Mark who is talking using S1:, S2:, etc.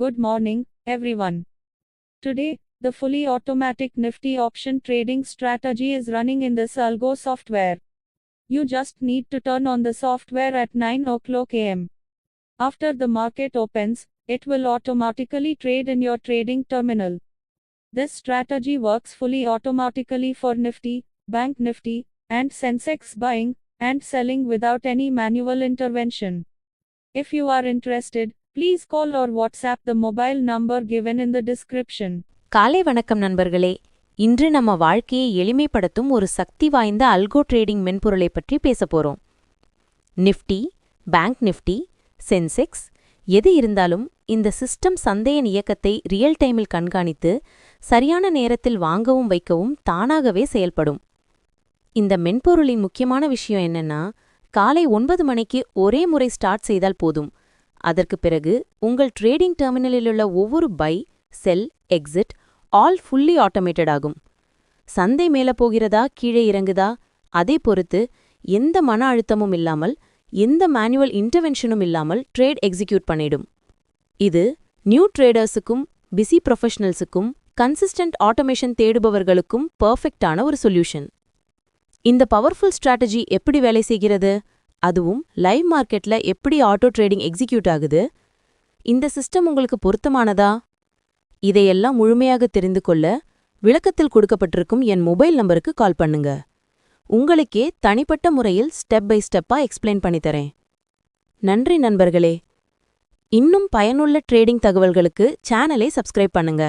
S1: Good morning, everyone. Today, the fully automatic Nifty option trading strategy is running in this Algo software. You just need to turn on the software at 9 o'clock am. After the market opens, it will automatically trade in your trading terminal. This strategy works fully automatically for Nifty, Bank Nifty, and Sensex buying and selling without any manual intervention. If you are interested, please call or WhatsApp the mobile number given in the description.
S2: காலை வணக்கம் நண்பர்களே. இன்று நம்ம வாழ்க்கையை எளிமைப்படுத்தும் ஒரு சக்தி வாய்ந்த அல்கோ trading மென்பொருளை பற்றி பேசப் போறோம். நிஃப்டி, பேங்க் நிஃப்டி, சென்செக்ஸ் எது இருந்தாலும் இந்த சிஸ்டம் சந்தையின் இயக்கத்தை ரியல் டைமில் கண்காணித்து சரியான நேரத்தில் வாங்கவும் வைக்கவும் தானாகவே செயல்படும். இந்த மென்பொருளின் முக்கியமான விஷயம் என்னன்னா, காலை 9 மணிக்கு ஒரே முறை ஸ்டார்ட் செய்தால் போதும். அதற்கு பிறகு உங்கள் ட்ரேடிங் டெர்மினலிலுள்ள ஒவ்வொரு buy, sell, exit all fully automated ஆகும். சந்தை மேல போகிறதா கீழே இறங்குதா அதை பொறுத்து எந்த மன அழுத்தமும் இல்லாமல், எந்த மேனுவல் இன்டர்வென்ஷனும் இல்லாமல் ட்ரேட் எக்ஸிக்யூட் பண்ணிடும். இது நியூ ட்ரேடர்ஸுக்கும், பிஸி ப்ரொஃபஷனல்ஸுக்கும், கன்சிஸ்டன்ட் ஆட்டோமேஷன் தேடுபவர்களுக்கும் பர்ஃபெக்டான ஒரு சொல்யூஷன். இந்த பவர்ஃபுல் ஸ்ட்ராட்டஜி எப்படி வேலை செய்கிறது, அதுவும் லைவ் மார்க்கெட்ல எப்படி ஆட்டோ ட்ரேடிங் எக்ஸிக்யூட் ஆகுது, இந்த சிஸ்டம் உங்களுக்கு பொருத்தமானதா? இதையெல்லாம் முழுமையாக தெரிந்து கொள்ள விளக்கத்தில் கொடுக்கப்பட்டிருக்கும் என் மொபைல் நம்பருக்கு கால் பண்ணுங்க. உங்களுக்கே தனிப்பட்ட முறையில் ஸ்டெப் பை ஸ்டெப்பா எக்ஸ்பிளைன் பண்ணித்தரேன். நன்றி நண்பர்களே. இன்னும் பயனுள்ள ட்ரேடிங் தகவல்களுக்கு சேனலை சப்ஸ்கிரைப் பண்ணுங்க.